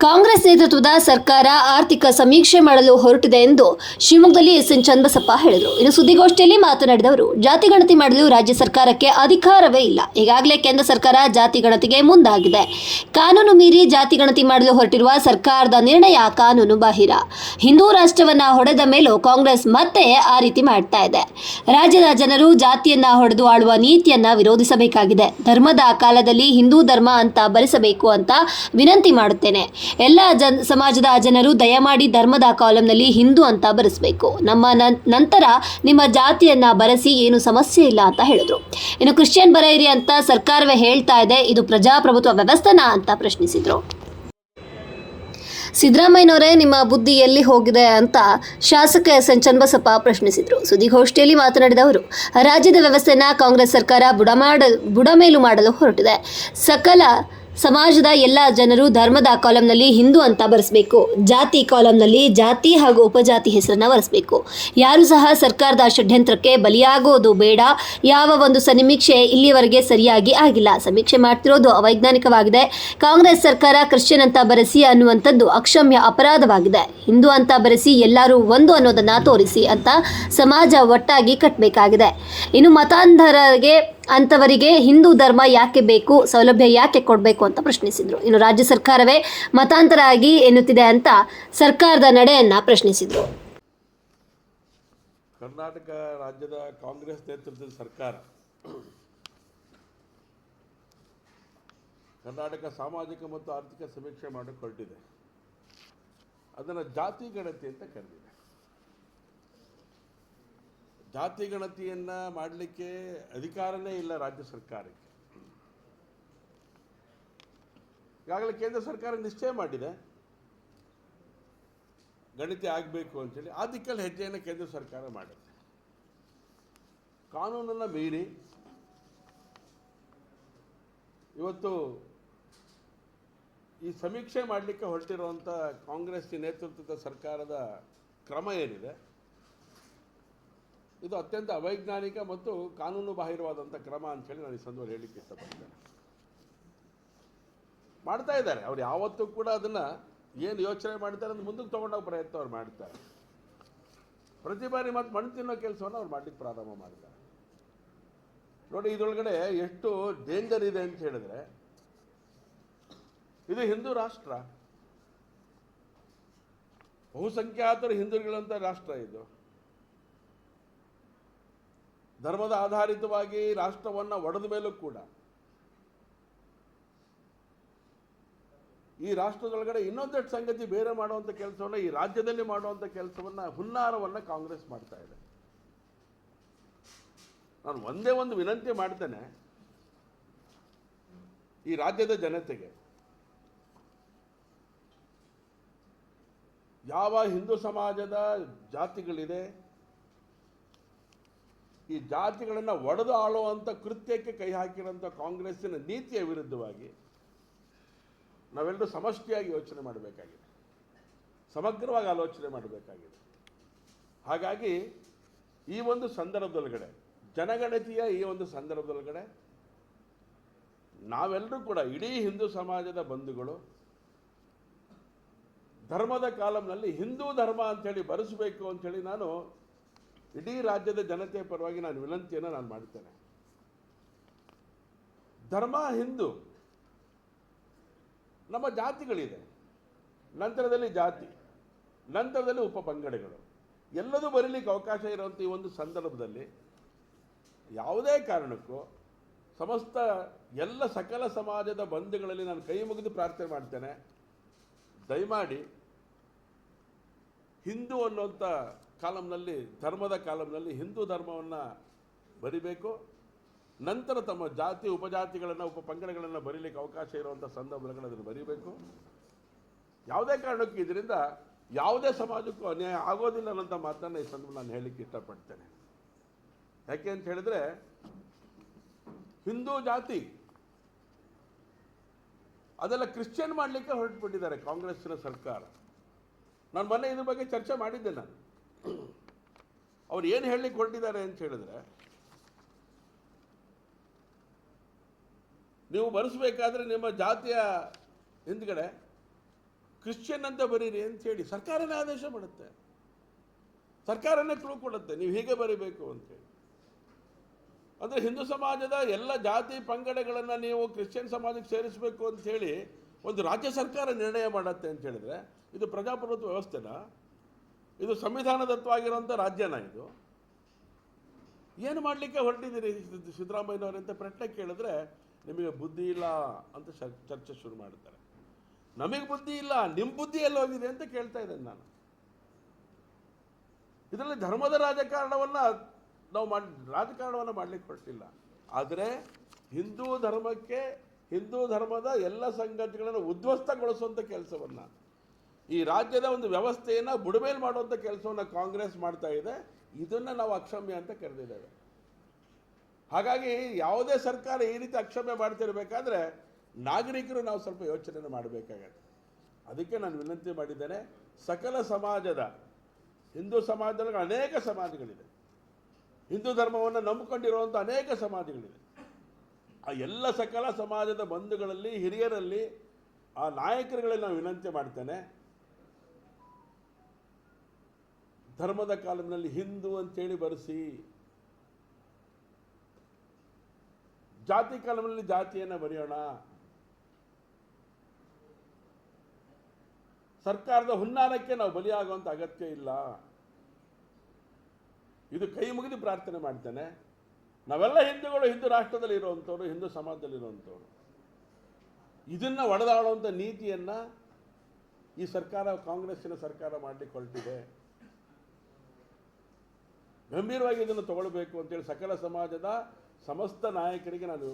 ಕಾಂಗ್ರೆಸ್ ನೇತೃತ್ವದ ಸರ್ಕಾರ ಆರ್ಥಿಕ ಸಮೀಕ್ಷೆ ಮಾಡಲು ಹೊರಟಿದೆ ಎಂದು ಶಿವಮೊಗ್ಗದಲ್ಲಿ ಎಸ್ಎನ್ ಚನ್ನಬಸಪ್ಪ ಹೇಳಿದರು. ಇನ್ನು ಸುದ್ದಿಗೋಷ್ಠಿಯಲ್ಲಿ ಮಾತನಾಡಿದ ಅವರು, ಜಾತಿ ಗಣತಿ ಮಾಡಲು ರಾಜ್ಯ ಸರ್ಕಾರಕ್ಕೆ ಅಧಿಕಾರವೇ ಇಲ್ಲ. ಈಗಾಗಲೇ ಕೇಂದ್ರ ಸರ್ಕಾರ ಜಾತಿ ಗಣತಿಗೆ ಮುಂದಾಗಿದೆ. ಕಾನೂನು ಮೀರಿ ಜಾತಿ ಗಣತಿ ಮಾಡಲು ಹೊರಟಿರುವ ಸರ್ಕಾರದ ನಿರ್ಣಯ ಕಾನೂನು ಬಾಹಿರ. ಹಿಂದೂ ರಾಷ್ಟ್ರವನ್ನ ಹೊಡೆದ ಮೇಲೂ ಕಾಂಗ್ರೆಸ್ ಮತ್ತೆ ಆ ರೀತಿ ಮಾಡ್ತಾ ಇದೆ. ರಾಜ್ಯದ ಜನರು ಜಾತಿಯನ್ನ ಹೊಡೆದು ಆಳುವ ನೀತಿಯನ್ನ ವಿರೋಧಿಸಬೇಕಾಗಿದೆ. ಧರ್ಮದ ಕಾಲದಲ್ಲಿ ಹಿಂದೂ ಧರ್ಮ ಅಂತ ಬರೆಸಬೇಕು ಅಂತ ವಿನಂತಿ ಮಾಡುತ್ತೇನೆ. ಎಲ್ಲ ಸಮಾಜದ ಜನರು ದಯಮಾಡಿ ಧರ್ಮದ ಕಾಲಂನಲ್ಲಿ ಹಿಂದೂ ಅಂತ ಬರೆಸಬೇಕು. ನಮ್ಮ ನಂತರ ನಿಮ್ಮ ಜಾತಿಯನ್ನ ಬರೆಸಿ, ಏನು ಸಮಸ್ಯೆ ಇಲ್ಲ ಅಂತ ಹೇಳಿದ್ರು. ಇನ್ನು ಕ್ರಿಶ್ಚಿಯನ್ ಬರೆಯಿರಿ ಅಂತ ಸರ್ಕಾರವೇ ಹೇಳ್ತಾ ಇದೆ, ಇದು ಪ್ರಜಾಪ್ರಭುತ್ವ ವ್ಯವಸ್ಥೆನಾ ಅಂತ ಪ್ರಶ್ನಿಸಿದ್ರು. ಸಿದ್ದರಾಮಯ್ಯನವರೇ, ನಿಮ್ಮ ಬುದ್ಧಿ ಎಲ್ಲಿ ಹೋಗಿದೆ ಅಂತ ಶಾಸಕ ಎಸ್ಎನ್ ಚನ್ನಬಸಪ್ಪ ಪ್ರಶ್ನಿಸಿದರು. ಸುದ್ದಿಗೋಷ್ಠಿಯಲ್ಲಿ ಮಾತನಾಡಿದ ಅವರು, ರಾಜ್ಯದ ವ್ಯವಸ್ಥೆನ ಕಾಂಗ್ರೆಸ್ ಸರ್ಕಾರ ಬುಡಮೇಲು ಮಾಡಲು ಹೊರಟಿದೆ. ಸಕಲ ಸಮಾಜದ ಎಲ್ಲ ಜನರು ಧರ್ಮದ ಕಾಲಂನಲ್ಲಿ ಹಿಂದೂ ಅಂತ ಬರೆಸಬೇಕು. ಜಾತಿ ಕಾಲಂನಲ್ಲಿ ಜಾತಿ ಹಾಗೂ ಉಪಜಾತಿ ಹೆಸರನ್ನ ಬರೆಸಬೇಕು. ಯಾರು ಸಹ ಸರ್ಕಾರದ ಷಡ್ಯಂತ್ರಕ್ಕೆ ಬಲಿಯಾಗೋದು ಬೇಡ. ಯಾವ ಒಂದು ಸಮೀಕ್ಷೆ ಇಲ್ಲಿಯವರೆಗೆ ಸರಿಯಾಗಿ ಆಗಿಲ್ಲ. ಸಮೀಕ್ಷೆ ಮಾಡ್ತಿರೋದು ಅವೈಜ್ಞಾನಿಕವಾಗಿದೆ. ಕಾಂಗ್ರೆಸ್ ಸರ್ಕಾರ ಕ್ರಿಶ್ಚಿಯನ್ ಅಂತ ಬರೆಸಿ ಅನ್ನುವಂಥದ್ದು ಅಕ್ಷಮ್ಯ ಅಪರಾಧವಾಗಿದೆ. ಹಿಂದೂ ಅಂತ ಬರೆಸಿ ಎಲ್ಲರೂ ಒಂದು ಅನ್ನೋದನ್ನ ತೋರಿಸಿ ಅಂತ ಸಮಾಜ ಒಟ್ಟಾಗಿ ಕಟ್ಟಬೇಕಾಗಿದೆ. ಇನ್ನು ಮತಾಂಧರಿಗೆ ಅಂಥವರಿಗೆ ಹಿಂದೂ ಧರ್ಮ ಯಾಕೆ ಬೇಕು, ಸೌಲಭ್ಯ ಯಾಕೆ ಕೊಡಬೇಕು ಅಂತ ಪ್ರಶ್ನಿಸಿದರು. ಇನ್ನು ರಾಜ್ಯ ಸರ್ಕಾರವೇ ಮತಾಂತರ ಆಗಿ ಎನ್ನುತ್ತಿದೆ ಅಂತ ಸರ್ಕಾರದ ನಡೆಯನ್ನ ಪ್ರಶ್ನಿಸಿದರು. ಕರ್ನಾಟಕ ರಾಜ್ಯದ ಕಾಂಗ್ರೆಸ್ ನೇತೃತ್ವದ ಸರ್ಕಾರ ಕರ್ನಾಟಕ ಸಾಮಾಜಿಕ ಮತ್ತು ಆರ್ಥಿಕ ಸಮೀಕ್ಷೆ ಮಾಡಕ್ಕೆ ಹೊರಟಿದೆ. ಅದನ್ನು ಜಾತಿ ಗಣತಿ ಅಂತ ಕರೆದಿದೆ. ಜಾತಿ ಗಣತಿಯನ್ನು ಮಾಡಲಿಕ್ಕೆ ಅಧಿಕಾರನೇ ಇಲ್ಲ ರಾಜ್ಯ ಸರ್ಕಾರಕ್ಕೆ. ಈಗಾಗಲೇ ಕೇಂದ್ರ ಸರ್ಕಾರ ನಿಶ್ಚಯ ಮಾಡಿದೆ ಗಣತಿ ಆಗಬೇಕು ಅಂತೇಳಿ. ಆ ದಿಕ್ಕಲ್ಲಿ ಹೆಜ್ಜೆಯನ್ನು ಕೇಂದ್ರ ಸರ್ಕಾರ ಮಾಡುತ್ತೆ. ಕಾನೂನನ್ನು ಮೀರಿ ಇವತ್ತು ಈ ಸಮೀಕ್ಷೆ ಮಾಡಲಿಕ್ಕೆ ಹೊರಟಿರುವಂಥ ಕಾಂಗ್ರೆಸ್ ನೇತೃತ್ವದ ಸರ್ಕಾರದ ಕ್ರಮ ಏನಿದೆ, ಇದು ಅತ್ಯಂತ ಅವೈಜ್ಞಾನಿಕ ಮತ್ತು ಕಾನೂನು ಬಾಹಿರವಾದಂಥ ಕ್ರಮ ಅಂಥೇಳಿ ನಾನು ಈ ಸಂದರ್ಭದಲ್ಲಿ ಹೇಳಲಿಕ್ಕೆ ಇಷ್ಟಪಡ್ತೇನೆ. ಮಾಡ್ತಾ ಇದ್ದಾರೆ ಅವ್ರು, ಯಾವತ್ತೂ ಕೂಡ ಅದನ್ನು ಏನು ಯೋಚನೆ ಮಾಡ್ತಾರೆ ಅಂತ ಮುಂದಕ್ಕೆ ತೊಗೊಂಡೋಗೋ ಪ್ರಯತ್ನ ಅವ್ರು ಮಾಡ್ತಾರೆ. ಪ್ರತಿ ಬಾರಿ ಮತ್ತು ಮಣ್ಣು ತಿನ್ನೋ ಕೆಲಸವನ್ನು ಅವ್ರು ಮಾಡಲಿಕ್ಕೆ ಪ್ರಾರಂಭ ಮಾಡ್ತಾರೆ. ನೋಡಿ, ಇದರೊಳಗಡೆ ಎಷ್ಟು ಡೇಂಜರ್ ಇದೆ ಅಂತ ಹೇಳಿದ್ರೆ, ಇದು ಹಿಂದೂ ರಾಷ್ಟ್ರ, ಬಹುಸಂಖ್ಯಾತರು ಹಿಂದೂಗಳಂಥ ರಾಷ್ಟ್ರ. ಇದು ಧರ್ಮದ ಆಧಾರಿತವಾಗಿ ರಾಷ್ಟ್ರವನ್ನು ಒಡೆದ ಮೇಲೂ ಕೂಡ ಈ ರಾಷ್ಟ್ರದೊಳಗಡೆ ಇನ್ನೊಂದಷ್ಟು ಸಂಗತಿ ಬೇರೆ ಮಾಡುವಂಥ ಕೆಲಸವನ್ನು, ಈ ರಾಜ್ಯದಲ್ಲಿ ಮಾಡುವಂಥ ಕೆಲಸವನ್ನು, ಹುನ್ನಾರವನ್ನು ಕಾಂಗ್ರೆಸ್ ಮಾಡ್ತಾ ಇದೆ. ನಾನು ಒಂದೇ ಒಂದು ವಿನಂತಿ ಮಾಡ್ತೇನೆ ಈ ರಾಜ್ಯದ ಜನತೆಗೆ. ಯಾವ ಹಿಂದೂ ಸಮಾಜದ ಜಾತಿಗಳಿದೆ, ಈ ಜಾತಿಗಳನ್ನು ಒಡೆದು ಆಳುವಂಥ ಕೃತ್ಯಕ್ಕೆ ಕೈ ಹಾಕಿರೋಂಥ ಕಾಂಗ್ರೆಸ್ಸಿನ ನೀತಿಯ ವಿರುದ್ಧವಾಗಿ ನಾವೆಲ್ಲರೂ ಸಮಷ್ಟಿಯಾಗಿ ಯೋಚನೆ ಮಾಡಬೇಕಾಗಿದೆ, ಸಮಗ್ರವಾಗಿ ಆಲೋಚನೆ ಮಾಡಬೇಕಾಗಿದೆ. ಹಾಗಾಗಿ ಈ ಒಂದು ಸಂದರ್ಭದೊಳಗಡೆ, ಜನಗಣತಿಯ ಈ ಒಂದು ಸಂದರ್ಭದೊಳಗಡೆ ನಾವೆಲ್ಲರೂ ಕೂಡ, ಇಡೀ ಹಿಂದೂ ಸಮಾಜದ ಬಂಧುಗಳು, ಧರ್ಮದ ಕಾಲಂನಲ್ಲಿ ಹಿಂದೂ ಧರ್ಮ ಅಂಥೇಳಿ ಬರೆಸಬೇಕು ಅಂಥೇಳಿ ನಾನು ಇಡೀ ರಾಜ್ಯದ ಜನತೆಯ ಪರವಾಗಿ ನಾನು ವಿನಂತಿಯನ್ನು ನಾನು ಮಾಡ್ತೇನೆ. ಧರ್ಮ ಹಿಂದೂ, ನಮ್ಮ ಜಾತಿಗಳಿದೆ, ನಂತರದಲ್ಲಿ ಜಾತಿ, ನಂತರದಲ್ಲಿ ಉಪಪಂಗಡಗಳು, ಎಲ್ಲದೂ ಬರೀಲಿಕ್ಕೆ ಅವಕಾಶ ಇರುವಂಥ ಈ ಒಂದು ಸಂದರ್ಭದಲ್ಲಿ ಯಾವುದೇ ಕಾರಣಕ್ಕೂ ಸಮಸ್ತ ಎಲ್ಲ ಸಕಲ ಸಮಾಜದ ಬಂಧುಗಳಲ್ಲಿ ನಾನು ಕೈ ಮುಗಿದು ಪ್ರಾರ್ಥನೆ ಮಾಡ್ತೇನೆ, ದಯಮಾಡಿ ಹಿಂದೂ ಅನ್ನುವಂಥ ಕಾಲಂನಲ್ಲಿ, ಧರ್ಮದ ಕಾಲಂನಲ್ಲಿ ಹಿಂದೂ ಧರ್ಮವನ್ನು ಬರಿಬೇಕು. ನಂತರ ತಮ್ಮ ಜಾತಿ ಉಪಜಾತಿಗಳನ್ನು, ಉಪಪಂಗಡಗಳನ್ನು ಬರೀಲಿಕ್ಕೆ ಅವಕಾಶ ಇರುವಂಥ ಸಂದರ್ಭಗಳನ್ನು ಅದನ್ನು ಬರೀಬೇಕು. ಯಾವುದೇ ಕಾರಣಕ್ಕೂ ಇದರಿಂದ ಯಾವುದೇ ಸಮಾಜಕ್ಕೂ ಅನ್ಯಾಯ ಆಗೋದಿಲ್ಲ ಅನ್ನೋಂಥ ಮಾತನ್ನು ಈ ಸಂದರ್ಭ ನಾನು ಹೇಳಲಿಕ್ಕೆ ಇಷ್ಟಪಡ್ತೇನೆ. ಯಾಕೆ ಅಂತ ಹೇಳಿದ್ರೆ, ಹಿಂದೂ ಜಾತಿ ಅದೆಲ್ಲ ಕ್ರಿಶ್ಚಿಯನ್ ಮಾಡಲಿಕ್ಕೆ ಹೊರಟುಬಿಟ್ಟಿದ್ದಾರೆ ಕಾಂಗ್ರೆಸ್ಸಿನ ಸರ್ಕಾರ. ನಾನು ಮೊನ್ನೆ ಇದ್ರ ಬಗ್ಗೆ ಚರ್ಚೆ ಮಾಡಿದ್ದೆ. ನಾನು ಅವ್ರು ಏನು ಹೇಳಲಿಕ್ಕೆ ಹೊರಟಿದ್ದಾರೆ ಅಂತ ಹೇಳಿದ್ರೆ, ನೀವು ಬರೆಸಬೇಕಾದ್ರೆ ನಿಮ್ಮ ಜಾತಿಯ ಹಿಂದ್ಗಡೆ ಕ್ರಿಶ್ಚಿಯನ್ ಅಂತ ಬರೀರಿ ಅಂತ ಹೇಳಿ ಸರ್ಕಾರನೇ ಆದೇಶ ಮಾಡುತ್ತೆ, ಸರ್ಕಾರನೇ ಕ್ಲೂ ಕೊಡುತ್ತೆ ನೀವು ಹೀಗೆ ಬರೀಬೇಕು ಅಂತೇಳಿ. ಅಂದರೆ ಹಿಂದೂ ಸಮಾಜದ ಎಲ್ಲ ಜಾತಿ ಪಂಗಡಗಳನ್ನು ನೀವು ಕ್ರಿಶ್ಚಿಯನ್ ಸಮಾಜಕ್ಕೆ ಸೇರಿಸಬೇಕು ಅಂತ ಹೇಳಿ ಒಂದು ರಾಜ್ಯ ಸರ್ಕಾರ ನಿರ್ಣಯ ಮಾಡುತ್ತೆ ಅಂತ ಹೇಳಿದ್ರೆ ಇದು ಪ್ರಜಾಪ್ರಭುತ್ವ ವ್ಯವಸ್ಥೆನಾ? ಇದು ಸಂವಿಧಾನದತ್ವವಾಗಿರುವಂಥ ರಾಜ್ಯನ? ಇದು ಏನು ಮಾಡಲಿಕ್ಕೆ ಹೊರಟಿದ್ದೀರಿ ಸಿದ್ದರಾಮಯ್ಯನವರಂತ ಪ್ರಶ್ನೆ ಕೇಳಿದ್ರೆ ನಿಮಗೆ ಬುದ್ಧಿ ಇಲ್ಲ ಅಂತ ಚರ್ಚೆ ಶುರು ಮಾಡ್ತಾರೆ. ನಮಗೆ ಬುದ್ಧಿ ಇಲ್ಲ, ನಿಮ್ಮ ಬುದ್ಧಿ ಎಲ್ಲಿ ಹೋಗಿದೆ ಅಂತ ಕೇಳ್ತಾ ಇದ್ದೇನೆ ನಾನು. ಇದರಲ್ಲಿ ಧರ್ಮದ ರಾಜಕಾರಣವನ್ನು ನಾವು ರಾಜಕಾರಣವನ್ನು ಮಾಡಲಿಕ್ಕೆ ಹೊರಟಿಲ್ಲ. ಆದರೆ ಹಿಂದೂ ಧರ್ಮಕ್ಕೆ, ಹಿಂದೂ ಧರ್ಮದ ಎಲ್ಲ ಸಂಗತಿಗಳನ್ನು ಉದ್ಧ್ವಸ್ತಗೊಳಿಸುವಂಥ ಕೆಲಸವನ್ನು, ಈ ರಾಜ್ಯದ ಒಂದು ವ್ಯವಸ್ಥೆಯನ್ನು ಬುಡಮೇಲು ಮಾಡುವಂಥ ಕೆಲಸವನ್ನು ಕಾಂಗ್ರೆಸ್ ಮಾಡ್ತಾ ಇದೆ. ಇದನ್ನು ನಾವು ಅಕ್ಷಮ್ಯ ಅಂತ ಕರೆದಿದ್ದೇವೆ. ಹಾಗಾಗಿ ಯಾವುದೇ ಸರ್ಕಾರ ಈ ರೀತಿ ಅಕ್ಷಮ್ಯ ಮಾಡ್ತಿರ್ಬೇಕಾದ್ರೆ ನಾಗರಿಕರು ನಾವು ಸ್ವಲ್ಪ ಯೋಚನೆ ಮಾಡಬೇಕಾಗತ್ತೆ. ಅದಕ್ಕೆ ನಾನು ವಿನಂತಿ ಮಾಡಿದ್ದೇನೆ, ಸಕಲ ಸಮಾಜದ, ಹಿಂದೂ ಸಮಾಜದಲ್ಲಿ ಅನೇಕ ಸಮಾಜಗಳಿದೆ, ಹಿಂದೂ ಧರ್ಮವನ್ನು ನಂಬಿಕೊಂಡಿರುವಂಥ ಅನೇಕ ಸಮಾಜಗಳಿದೆ. ಆ ಎಲ್ಲ ಸಕಲ ಸಮಾಜದ ಬಂಧುಗಳಲ್ಲಿ, ಹಿರಿಯರಲ್ಲಿ, ಆ ನಾಯಕರುಗಳಲ್ಲಿ ನಾನು ವಿನಂತಿ ಮಾಡ್ತೇನೆ, ಧರ್ಮದ ಕಾಲಂನಲ್ಲಿ ಹಿಂದೂ ಅಂತೇಳಿ ಬರೆಸಿ, ಜಾತಿ ಕಾಲಂನಲ್ಲಿ ಜಾತಿಯನ್ನು ಬರೆಯೋಣ. ಸರ್ಕಾರದ ಹುನ್ನಾರಕ್ಕೆ ನಾವು ಬಲಿಯಾಗುವಂಥ ಅಗತ್ಯ ಇಲ್ಲ. ಇದು ಕೈ ಮುಗಿದು ಪ್ರಾರ್ಥನೆ ಮಾಡ್ತೇನೆ. ನಾವೆಲ್ಲ ಹಿಂದೂಗಳು, ಹಿಂದೂ ರಾಷ್ಟ್ರದಲ್ಲಿ ಇರುವಂಥವ್ರು, ಹಿಂದೂ ಸಮಾಜದಲ್ಲಿ ಇರುವಂಥವ್ರು. ಇದನ್ನು ಒಡೆದಾಡುವಂಥ ನೀತಿಯನ್ನು ಈ ಸರ್ಕಾರ, ಕಾಂಗ್ರೆಸ್ಸಿನ ಸರ್ಕಾರ ಮಾಡಲಿಕ್ಕೆ ಹೊರಟಿದೆ. ಗಂಭೀರವಾಗಿ ಇದನ್ನು ತಗೊಳ್ಬೇಕು ಅಂತೇಳಿ ಸಕಲ ಸಮಾಜದ ಸಮಸ್ತ ನಾಯಕರಿಗೆ ನಾನು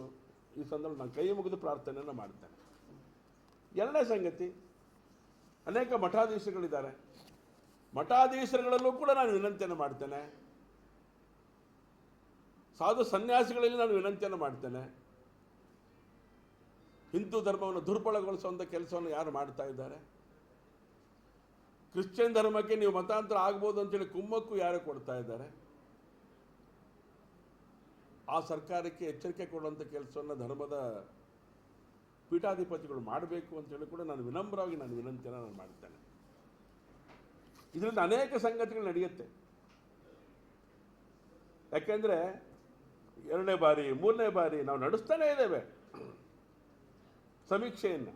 ಈ ಸಂದರ್ಭ ನಾನು ಕೈ ಮುಗಿದು ಪ್ರಾರ್ಥನೆಯನ್ನು ಮಾಡ್ತೇನೆ. ಎರಡನೇ ಸಂಗತಿ, ಅನೇಕ ಮಠಾಧೀಶಗಳಿದ್ದಾರೆ. ಮಠಾಧೀಶರುಗಳಲ್ಲೂ ಕೂಡ ನಾನು ವಿನಂತಿಯನ್ನು ಮಾಡ್ತೇನೆ, ಸಾಧು ಸನ್ಯಾಸಿಗಳಲ್ಲಿ ನಾನು ವಿನಂತಿಯನ್ನು ಮಾಡ್ತೇನೆ. ಹಿಂದೂ ಧರ್ಮವನ್ನು ದುರ್ಬಲಗೊಳಿಸುವಂಥ ಕೆಲಸವನ್ನು ಯಾರು ಮಾಡ್ತಾ ಇದ್ದಾರೆ? ಕ್ರಿಶ್ಚಿಯನ್ ಧರ್ಮಕ್ಕೆ ನೀವು ಮತಾಂತರ ಆಗ್ಬೋದು ಅಂತೇಳಿ ಕುಮ್ಮಕ್ಕು ಯಾರು ಕೊಡ್ತಾ ಇದ್ದಾರೆ? ಆ ಸರ್ಕಾರಕ್ಕೆ ಎಚ್ಚರಿಕೆ ಕೊಡುವಂಥ ಕೆಲಸವನ್ನು ಧರ್ಮದ ಪೀಠಾಧಿಪತಿಗಳು ಮಾಡಬೇಕು ಅಂತೇಳಿ ಕೂಡ ನಾನು ವಿನಮ್ರವಾಗಿ ವಿನಂತಿಯನ್ನು ನಾನು ಮಾಡ್ತೇನೆ. ಇದರಿಂದ ಅನೇಕ ಸಂಗತಿಗಳು ನಡೆಯುತ್ತೆ. ಯಾಕೆಂದರೆ ಎರಡನೇ ಬಾರಿ, ಮೂರನೇ ಬಾರಿ ನಾವು ನಡೆಸ್ತಾನೇ ಇದ್ದೇವೆ ಸಮೀಕ್ಷೆಯನ್ನು.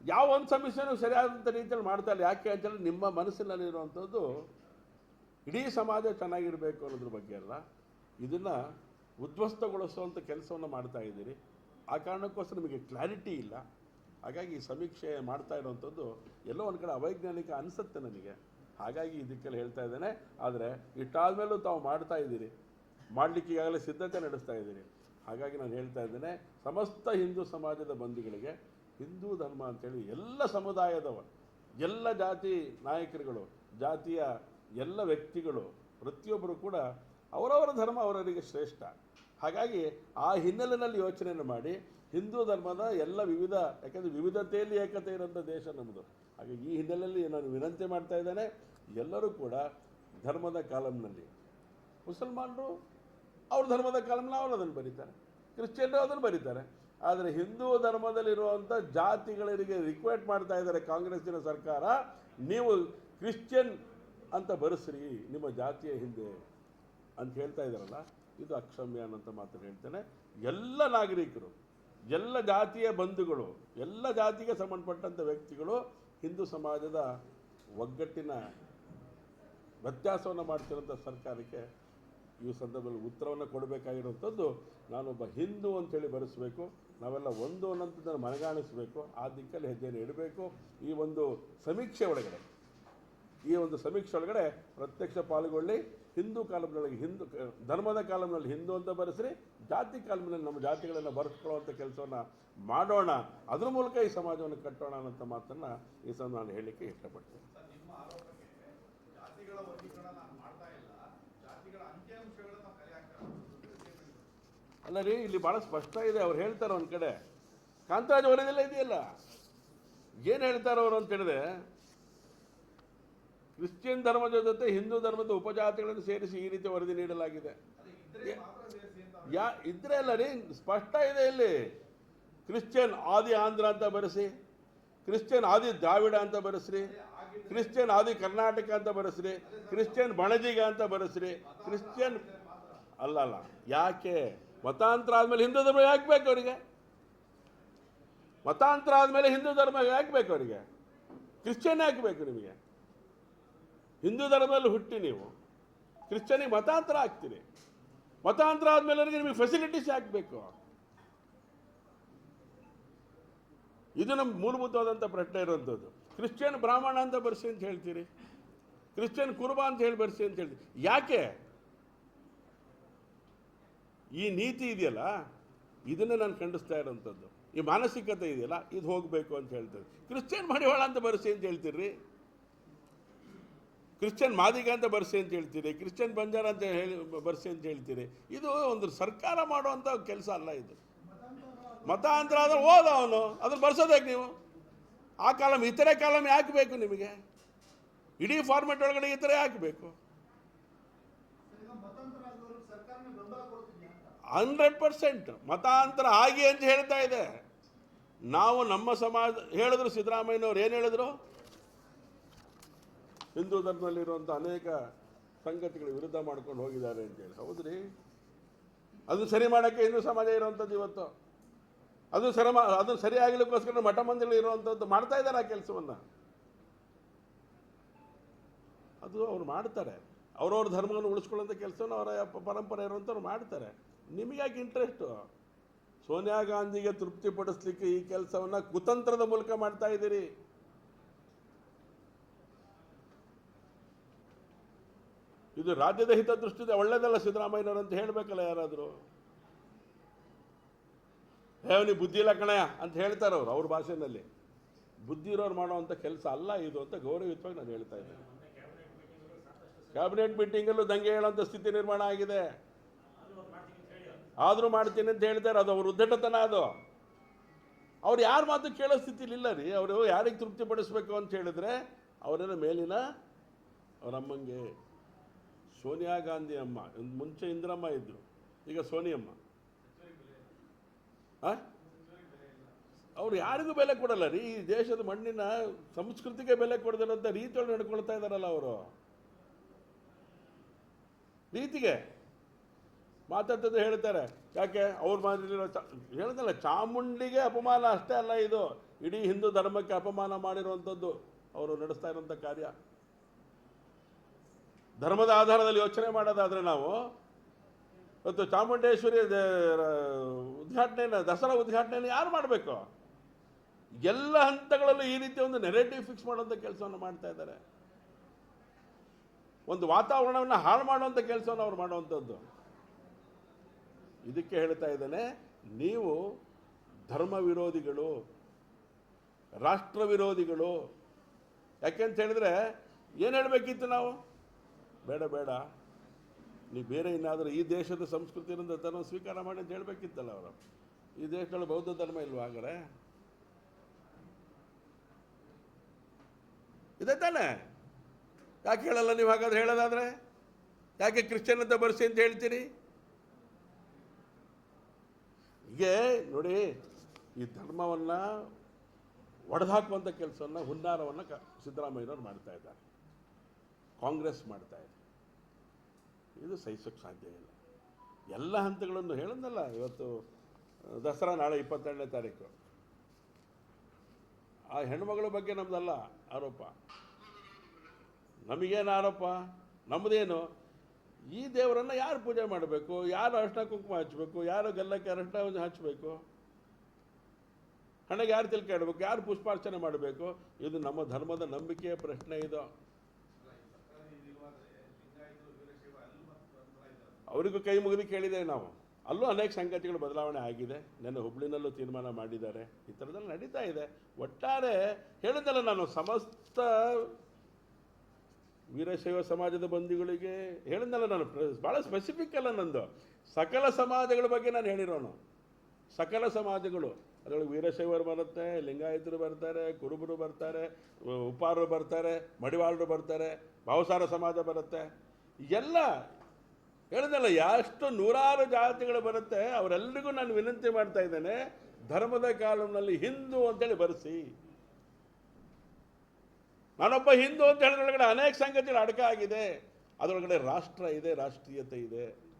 ಯಾವ ಒಂದು ಸಮೀಕ್ಷೆನೂ ಸರಿಯಾದಂಥ ರೀತಿಯಲ್ಲಿ ಮಾಡ್ತಾ ಇಲ್ಲ. ಯಾಕೆ ಅಂತೇಳಿ ನಿಮ್ಮ ಮನಸ್ಸಿನಲ್ಲಿರುವಂಥದ್ದು ಇಡೀ ಸಮಾಜ ಚೆನ್ನಾಗಿರಬೇಕು ಅನ್ನೋದ್ರ ಬಗ್ಗೆ ಅಲ್ಲ, ಇದನ್ನು ಉದ್ಧ್ವಸ್ತಗೊಳಿಸುವಂಥ ಕೆಲಸವನ್ನು ಮಾಡ್ತಾ ಇದ್ದೀರಿ. ಆ ಕಾರಣಕ್ಕೋಸ್ಕರ ನಿಮಗೆ ಕ್ಲಾರಿಟಿ ಇಲ್ಲ. ಹಾಗಾಗಿ ಈ ಸಮೀಕ್ಷೆ ಮಾಡ್ತಾ ಇರೋವಂಥದ್ದು ಎಲ್ಲೋ ಒಂದು ಕಡೆ ಅವೈಜ್ಞಾನಿಕ ಅನಿಸುತ್ತೆ ನನಗೆ. ಹಾಗಾಗಿ ಇದಕ್ಕೆಲ್ಲ ಹೇಳ್ತಾ ಇದ್ದೇನೆ. ಆದರೆ ಇಷ್ಟಾದಮೇಲೂ ತಾವು ಮಾಡ್ತಾ ಇದ್ದೀರಿ, ಮಾಡಲಿಕ್ಕೆ ಈಗಾಗಲೇ ಸಿದ್ಧತೆ ನಡೆಸ್ತಾ ಇದ್ದೀರಿ. ಹಾಗಾಗಿ ನಾನು ಹೇಳ್ತಾ ಇದ್ದೇನೆ, ಸಮಸ್ತ ಹಿಂದೂ ಸಮಾಜದ ಬಂಧುಗಳಿಗೆ ಹಿಂದೂ ಧರ್ಮ ಅಂತೇಳಿ ಎಲ್ಲ ಸಮುದಾಯದವರು, ಎಲ್ಲ ಜಾತಿ ನಾಯಕರುಗಳು, ಜಾತಿಯ ಎಲ್ಲ ವ್ಯಕ್ತಿಗಳು, ಪ್ರತಿಯೊಬ್ಬರು ಕೂಡ ಅವರವರ ಧರ್ಮ ಅವರವರಿಗೆ ಶ್ರೇಷ್ಠ. ಹಾಗಾಗಿ ಆ ಹಿನ್ನೆಲೆಯಲ್ಲಿ ಯೋಚನೆಯನ್ನು ಮಾಡಿ ಹಿಂದೂ ಧರ್ಮದ ಎಲ್ಲ ವಿವಿಧ, ಯಾಕೆಂದರೆ ವಿವಿಧತೆಯಲ್ಲಿ ಏಕತೆ ಇರೋಂಥ ದೇಶ ನಮ್ಮದು. ಹಾಗೆ ಈ ಹಿನ್ನೆಲೆಯಲ್ಲಿ ನಾನು ವಿನಂತಿ ಮಾಡ್ತಾ ಇದ್ದೇನೆ, ಎಲ್ಲರೂ ಕೂಡ ಧರ್ಮದ ಕಾಲಂನಲ್ಲಿ, ಮುಸಲ್ಮಾನರು ಅವ್ರ ಧರ್ಮದ ಕಾಲಂನಲ್ಲಿ ಅವರು ಅದನ್ನು ಬರೀತಾರೆ, ಕ್ರಿಶ್ಚಿಯನ್ರು ಅದನ್ನು ಬರೀತಾರೆ. ಆದರೆ ಹಿಂದೂ ಧರ್ಮದಲ್ಲಿರುವಂಥ ಜಾತಿಗಳಿಗೆ ರಿಕ್ವೆಸ್ಟ್ ಮಾಡ್ತಾ ಇದ್ದಾರೆ ಕಾಂಗ್ರೆಸ್ಸಿನ ಸರ್ಕಾರ, ನೀವು ಕ್ರಿಶ್ಚಿಯನ್ ಅಂತ ಬರೆಸ್ರಿ ನಿಮ್ಮ ಜಾತಿಯ ಹಿಂದೆ ಅಂತ ಹೇಳ್ತಾ ಇದ್ದಾರಲ್ಲ, ಇದು ಅಕ್ಷಮ್ಯ ಅನ್ನೋಂಥ ಮಾತನ್ನು ಹೇಳ್ತೇನೆ. ಎಲ್ಲ ನಾಗರಿಕರು, ಎಲ್ಲ ಜಾತಿಯ ಬಂಧುಗಳು, ಎಲ್ಲ ಜಾತಿಗೆ ಸಂಬಂಧಪಟ್ಟಂಥ ವ್ಯಕ್ತಿಗಳು ಹಿಂದೂ ಸಮಾಜದ ಒಗ್ಗಟ್ಟಿನ ವ್ಯತ್ಯಾಸವನ್ನು ಮಾಡ್ತಿರೋಂಥ ಸರ್ಕಾರಕ್ಕೆ ಈ ಸಂದರ್ಭದಲ್ಲಿ ಉತ್ತರವನ್ನು ಕೊಡಬೇಕಾಗಿರುವಂಥದ್ದು, ನಾನೊಬ್ಬ ಹಿಂದೂ ಅಂಥೇಳಿ ಬರೆಸಬೇಕು, ನಾವೆಲ್ಲ ಒಂದು ಅನ್ನೋಂಥದ್ದನ್ನು ಮನಗಾಣಿಸಬೇಕು, ಆ ದಿಕ್ಕಲ್ಲಿ ಹೆಜ್ಜೆಯನ್ನು ಇಡಬೇಕು. ಈ ಒಂದು ಸಮೀಕ್ಷೆ ಒಳಗಡೆ ಪ್ರತ್ಯಕ್ಷ ಪಾಲ್ಗೊಳ್ಳಿ. ಹಿಂದೂ ಕಾಲಂನಲ್ಲಿ ಹಿಂದೂ ಧರ್ಮದ ಕಾಲಂನಲ್ಲಿ ಹಿಂದೂ ಅಂತ ಬರೆಸ್ರಿ, ಜಾತಿ ಕಾಲಂನಲ್ಲಿ ನಮ್ಮ ಜಾತಿಗಳನ್ನು ಬರೆಸ್ಕೊಳ್ಳುವಂಥ ಕೆಲಸವನ್ನು ಮಾಡೋಣ. ಅದರ ಮೂಲಕ ಈ ಸಮಾಜವನ್ನು ಕಟ್ಟೋಣ ಅನ್ನೋಂಥ ಮಾತನ್ನು ಈ ಸಲ ನಾನು ಹೇಳಲಿಕ್ಕೆ ಇಷ್ಟಪಡ್ತೇನೆ. ಅಲ್ಲ ರೀ, ಇಲ್ಲಿ ಭಾಳ ಸ್ಪಷ್ಟ ಇದೆ. ಅವ್ರು ಹೇಳ್ತಾರೆ ಒಂದು ಕಡೆ, ಕಾಂತರಾಜ್ ವರದಿಯೆಲ್ಲ ಇದೆಯಲ್ಲ, ಏನು ಹೇಳ್ತಾರೆ ಅವರು ಅಂತ ಹೇಳಿದ್ರೆ, ಕ್ರಿಶ್ಚಿಯನ್ ಧರ್ಮದ ಜೊತೆ ಹಿಂದೂ ಧರ್ಮದ ಉಪಜಾತಿಗಳನ್ನು ಸೇರಿಸಿ ಈ ರೀತಿ ವರದಿ ನೀಡಲಾಗಿದೆ. ಇದ್ರೆ ಅಲ್ಲ ರೀ, ಸ್ಪಷ್ಟ ಇದೆ ಇಲ್ಲಿ. ಕ್ರಿಶ್ಚಿಯನ್ ಆದಿ ಆಂಧ್ರ ಅಂತ ಬರೆಸಿ, ಕ್ರಿಶ್ಚಿಯನ್ ಆದಿ ದ್ರಾವಿಡ ಅಂತ ಬರೆಸ್ರಿ, ಕ್ರಿಶ್ಚಿಯನ್ ಆದಿ ಕರ್ನಾಟಕ ಅಂತ ಬರೆಸ್ರಿ, ಕ್ರಿಶ್ಚಿಯನ್ ಬಣಜಿಗ ಅಂತ ಬರೆಸ್ರಿ, ಕ್ರಿಶ್ಚಿಯನ್ ಅಲ್ಲ. ಯಾಕೆ ಮತಾಂತರ ಆದಮೇಲೆ ಹಿಂದೂ ಧರ್ಮ ಯಾಕೆ ಬೇಕು ಅವರಿಗೆ? ಮತಾಂತರ ಆದಮೇಲೆ ಹಿಂದೂ ಧರ್ಮ ಯಾಕೆ ಬೇಕು ಅವರಿಗೆ? ಕ್ರಿಶ್ಚಿಯನ್ ಯಾಕೆ ಬೇಕು ನಿಮಗೆ? ಹಿಂದೂ ಧರ್ಮದಲ್ಲಿ ಹುಟ್ಟಿ ನೀವು ಕ್ರಿಶ್ಚಿಯನಿಗೆ ಮತಾಂತರ ಆಗ್ತೀರಿ. ಮತಾಂತರ ಆದಮೇಲೆ ನಿಮಗೆ ಫೆಸಿಲಿಟೀಸ್ ಯಾಕೆ ಬೇಕು? ಇದು ನಮ್ಮ ಮೂಲಭೂತವಾದಂಥ ಪ್ರಶ್ನೆ ಇರುವಂಥದ್ದು. ಕ್ರಿಶ್ಚಿಯನ್ ಬ್ರಾಹ್ಮಣ ಅಂತ ಬರ್ಸಿ ಅಂತ ಹೇಳ್ತೀರಿ, ಕ್ರಿಶ್ಚಿಯನ್ ಕುರುಬ ಅಂತ ಹೇಳಿ ಬರ್ಸಿ ಅಂತ ಹೇಳ್ತೀರಿ. ಯಾಕೆ? ಈ ನೀತಿ ಇದೆಯಲ್ಲ, ಇದನ್ನೇ ನಾನು ಖಂಡಿಸ್ತಾ ಇರೋವಂಥದ್ದು. ಈ ಮಾನಸಿಕತೆ ಇದೆಯಲ್ಲ, ಇದು ಹೋಗಬೇಕು ಅಂತ ಹೇಳ್ತಾರೆ. ಕ್ರಿಶ್ಚಿಯನ್ ಮಡಿವಾಳ ಅಂತ ಬರ್ಸಿ ಅಂತ ಹೇಳ್ತೀರಿ, ಕ್ರಿಶ್ಚಿಯನ್ ಮಾದಿಗ ಅಂತ ಬರ್ಸಿ ಅಂತ ಹೇಳ್ತೀರಿ, ಕ್ರಿಶ್ಚಿಯನ್ ಬಂಜಾರ ಅಂತ ಹೇಳಿ ಬರ್ಸಿ ಅಂತ ಹೇಳ್ತೀರಿ. ಇದು ಒಂದು ಸರ್ಕಾರ ಮಾಡುವಂಥ ಕೆಲಸ ಅಲ್ಲ ಇದು. ಮತಾಂತರ ಆದ್ರೆ ಹೋದ ಅವನು ಅದನ್ನು ಬರ್ಸೋದಕ್ಕೆ ನೀವು ಆ ಕಾಲಮ್ ಇತರೆ ಕಾಲಮ್ ಯಾಕೆ ಬೇಕು ನಿಮಗೆ? ಇಡೀ ಫಾರ್ಮೆಟ್ ಒಳಗಡೆ ಇತರೆ ಯಾಕೆ ಬೇಕು? 100% ಮತಾಂತರ ಆಗಿ ಅಂತ ಹೇಳ್ತಾ ಇದೆ. ನಾವು ನಮ್ಮ ಸಮಾಜ ಹೇಳಿದ್ರು, ಸಿದ್ದರಾಮಯ್ಯನವ್ರು ಏನು ಹೇಳಿದ್ರು? ಹಿಂದೂ ಧರ್ಮದಲ್ಲಿರುವಂಥ ಅನೇಕ ಸಂಗತಿಗಳ ವಿರುದ್ಧ ಮಾಡ್ಕೊಂಡು ಹೋಗಿದ್ದಾರೆ ಅಂತೇಳಿ. ಹೌದ್ರಿ, ಅದನ್ನು ಸರಿ ಮಾಡೋಕ್ಕೆ ಹಿಂದೂ ಸಮಾಜ ಇರುವಂಥದ್ದು ಇವತ್ತು. ಅದನ್ನು ಸರಿಯಾಗಲಿಕ್ಕೋಸ್ಕರ ಮಠ ಮಂದಿರಗಳು ಇರುವಂಥದ್ದು ಮಾಡ್ತಾ ಇದ್ದಾರೆ ಆ ಕೆಲಸವನ್ನು. ಅದು ಅವ್ರು ಮಾಡ್ತಾರೆ, ಅವ್ರವ್ರ ಧರ್ಮವನ್ನು ಉಳಿಸ್ಕೊಳ್ಳೋಂಥ ಕೆಲಸವನ್ನು ಅವರ ಪರಂಪರೆ ಇರುವಂಥವ್ರು ಮಾಡ್ತಾರೆ. ನಿಮಗ್ಯಾಕೆ ಇಂಟ್ರೆಸ್ಟು? ಸೋನಿಯಾ ಗಾಂಧಿಗೆ ತೃಪ್ತಿಪಡಿಸ್ಲಿಕ್ಕೆ ಈ ಕೆಲಸವನ್ನು ಕುತಂತ್ರದ ಮೂಲಕ ಮಾಡ್ತಾ ಇದ್ದೀರಿ. ಇದು ರಾಜ್ಯದ ಹಿತದೃಷ್ಟಿಯಿಂದ ಒಳ್ಳೆಯದಲ್ಲ ಸಿದ್ದರಾಮಯ್ಯನವರು ಅಂತ ಹೇಳಬೇಕಲ್ಲ ಯಾರಾದರೂ. ನೀವು ಬುದ್ಧಿ ಇಲ್ಲ ಕಣಯ್ಯ ಅಂತ ಹೇಳ್ತಾರೆ ಅವ್ರ ಭಾಷೆಯಲ್ಲಿ. ಬುದ್ಧಿ ಇರೋರು ಮಾಡುವಂಥ ಕೆಲಸ ಅಲ್ಲ ಇದು ಅಂತ ಗೌರವಯುತವಾಗಿ ನಾನು ಹೇಳ್ತಾ ಇದ್ದೇನೆ. ಕ್ಯಾಬಿನೆಟ್ ಮೀಟಿಂಗಲ್ಲೂ ದಂಗೆ ಹೇಳುವಂಥ ಸ್ಥಿತಿ ನಿರ್ಮಾಣ ಆಗಿದೆ. ಆದರೂ ಮಾಡ್ತೀನಿ ಅಂತ ಹೇಳ್ತಾರೆ. ಅದು ಅವ್ರ ಉದ್ದಟತನ. ಅದು ಅವ್ರು ಯಾರ ಮಾತು ಕೇಳೋ ಸ್ಥಿತಿಲಿ ಇಲ್ಲ ರೀ. ಅವರು ಯಾರಿಗೆ ತೃಪ್ತಿಪಡಿಸ್ಬೇಕು ಅಂತ ಹೇಳಿದ್ರೆ ಅವರೇನೋ ಮೇಲಿನ ಅವರಮ್ಮಂಗೆ. ಸೋನಿಯಾ ಗಾಂಧಿ ಅಮ್ಮ, ಮುಂಚೆ ಇಂದಿರಮ್ಮ ಇದ್ದರು, ಈಗ ಸೋನಿಯಮ್ಮ. ಅವ್ರು ಯಾರಿಗೂ ಬೆಲೆ ಕೊಡಲ್ಲ ರೀ. ಈ ದೇಶದ ಮಣ್ಣಿನ ಸಂಸ್ಕೃತಿಗೆ ಬೆಲೆ ಕೊಡದಿರೋಂಥ ರೀತಿಯೊಳಗೆ ನಡ್ಕೊಳ್ತಾ ಇದ್ದಾರಲ್ಲ ಅವರು. ರೀತಿಗೆ ಮಾತಾಡ್ತದೆ ಹೇಳ್ತಾರೆ. ಯಾಕೆ ಅವ್ರ ಮಾತಿರೋ ಹೇಳ್ದಲ್ಲ, ಚಾಮುಂಡಿಗೆ ಅಪಮಾನ ಅಷ್ಟೇ ಅಲ್ಲ, ಇದು ಇಡೀ ಹಿಂದೂ ಧರ್ಮಕ್ಕೆ ಅಪಮಾನ ಮಾಡಿರುವಂಥದ್ದು ಅವರು ನಡೆಸ್ತಾ ಇರುವಂಥ ಕಾರ್ಯ. ಧರ್ಮದ ಆಧಾರದಲ್ಲಿ ಯೋಚನೆ ಮಾಡೋದಾದರೆ ನಾವು ಇವತ್ತು ಚಾಮುಂಡೇಶ್ವರಿ ಉದ್ಘಾಟನೆಯನ್ನು, ದಸರಾ ಉದ್ಘಾಟನೆಯನ್ನು ಯಾರು ಮಾಡಬೇಕು? ಎಲ್ಲ ಹಂತಗಳಲ್ಲೂ ಈ ರೀತಿ ಒಂದು ನೆರೇಟಿವ್ ಫಿಕ್ಸ್ ಮಾಡುವಂಥ ಕೆಲಸವನ್ನು ಮಾಡ್ತಾ ಇದ್ದಾರೆ. ಒಂದು ವಾತಾವರಣವನ್ನು ಹಾಳು ಮಾಡುವಂಥ ಕೆಲಸವನ್ನು ಅವ್ರು ಮಾಡುವಂಥದ್ದು. ಇದಕ್ಕೆ ಹೇಳ್ತಾ ಇದ್ದೇನೆ, ನೀವು ಧರ್ಮ ವಿರೋಧಿಗಳು, ರಾಷ್ಟ್ರ ವಿರೋಧಿಗಳು. ಯಾಕೆಂತ ಹೇಳಿದ್ರೆ ಏನು ಹೇಳಬೇಕಿತ್ತು ನಾವು? ಬೇಡ, ನೀವು ಬೇರೆ ಇನ್ನಾದರೂ ಈ ದೇಶದ ಸಂಸ್ಕೃತಿಯಿಂದ ಧರ್ಮ ಸ್ವೀಕಾರ ಮಾಡಿ ಅಂತ ಹೇಳಬೇಕಿತ್ತಲ್ಲ ಅವರು. ಈ ದೇಶದಲ್ಲಿ ಬೌದ್ಧ ಧರ್ಮ ಇಲ್ವಾ ಹಾಗಾದ್ರೆ? ಇದೆ ತಾನೆ? ಯಾಕೆ ಹೇಳಲ್ಲ ನೀವು ಹಾಗಾದ್ರೆ? ಹೇಳೋದಾದ್ರೆ ಯಾಕೆ ಕ್ರಿಶ್ಚಿಯನ್ ಅಂತ ಬರ್ಸಿ ಅಂತ ಹೇಳ್ತೀರಿ? ಹೀಗೆ ನೋಡಿ, ಈ ಧರ್ಮವನ್ನು ಒಡೆದುಹಾಕುವಂಥ ಕೆಲಸವನ್ನು, ಹುನ್ನಾರವನ್ನು ಸಿದ್ದರಾಮಯ್ಯನವ್ರು ಮಾಡ್ತಾ ಇದ್ದಾರೆ, ಕಾಂಗ್ರೆಸ್ ಮಾಡ್ತಾ ಇದೆ. ಇದು ಸಹಿಸೋಕ್ಕೆ ಸಾಧ್ಯ ಇಲ್ಲ. ಎಲ್ಲ ಹಂತಗಳನ್ನು ಹೇಳಿದ್ನಲ್ಲ. ಇವತ್ತು ದಸರಾ ನಾಳೆ 22ನೇ ತಾರೀಕು. ಆ ಹೆಣ್ಮಗಳ ಬಗ್ಗೆ ನಮ್ಮದಲ್ಲ ಆರೋಪ. ನಮಗೇನು ಆರೋಪ? ನಮ್ಮದೇನು? ಈ ದೇವರನ್ನು ಯಾರು ಪೂಜೆ ಮಾಡಬೇಕು? ಯಾರು ಅರಿಶಿನ ಕುಂಕುಮ ಹಚ್ಚಬೇಕು? ಯಾರು ಗಲ್ಲಕ್ಕೆ ಅರಿಶಿನ ಹಚ್ಚಬೇಕು? ಹಣೆಗೆ ಯಾರು ತಿಲ್ಕ ಇಡಬೇಕು? ಯಾರು ಪುಷ್ಪಾರ್ಚನೆ ಮಾಡಬೇಕು? ಇದು ನಮ್ಮ ಧರ್ಮದ ನಂಬಿಕೆಯ ಪ್ರಶ್ನೆ. ಇದು ಅವರಿಗೂ ಕೈ ಮುಗಿದು ಕೇಳಿದ್ದೇವೆ ನಾವು. ಅಲ್ಲೂ ಅನೇಕ ಸಂಗತಿಗಳು ಬದಲಾವಣೆ ಆಗಿದೆ. ನನ್ನ ಹುಬ್ಳಿನಲ್ಲೂ ತೀರ್ಮಾನ ಮಾಡಿದ್ದಾರೆ. ಈ ಥರದಲ್ಲಿ ನಡೀತಾ ಇದೆ. ಒಟ್ಟಾರೆ ಹೇಳಿದಲ್ಲ ನಾನು, ಸಮಸ್ತ ವೀರಶೈವ ಸಮಾಜದ ಬಂಧುಗಳಿಗೆ ಹೇಳಿದ್ನಲ್ಲ ನಾನು. ಭಾಳ ಸ್ಪೆಸಿಫಿಕ್ ಅಲ್ಲ ನಂದು. ಸಕಲ ಸಮಾಜಗಳ ಬಗ್ಗೆ ನಾನು ಹೇಳಿರೋನು. ಸಕಲ ಸಮಾಜಗಳು, ಅದರೊಳಗೆ ವೀರಶೈವರು ಬರುತ್ತೆ, ಲಿಂಗಾಯತರು ಬರ್ತಾರೆ, ಕುರುಬರು ಬರ್ತಾರೆ, ಉಪಾರರು ಬರ್ತಾರೆ, ಮಡಿವಾಳರು ಬರ್ತಾರೆ, ಭಾವಸಾರ ಸಮಾಜ ಬರುತ್ತೆ. ಎಲ್ಲ ಹೇಳಿದ್ನಲ್ಲ, ಎಷ್ಟು ನೂರಾರು ಜಾತಿಗಳು ಬರುತ್ತೆ. ಅವರೆಲ್ಲರಿಗೂ ನಾನು ವಿನಂತಿ ಮಾಡ್ತಾ ಇದ್ದೇನೆ, ಧರ್ಮದ ಕಾಲಂನಲ್ಲಿ ಹಿಂದೂ ಅಂತೇಳಿ ಬರೆಸಿ. ನಾನೊಬ್ಬ ಹಿಂದೂ ಅಂತ ಹೇಳಿದ್ರೊಳಗಡೆ ಅನೇಕ ಸಂಗತಿಗಳು ಅಡಕ ಆಗಿದೆ. ಅದರೊಳಗಡೆ ರಾಷ್ಟ್ರ ಇದೆ, ರಾಷ್ಟ್ರೀಯತೆ ಇದೆ.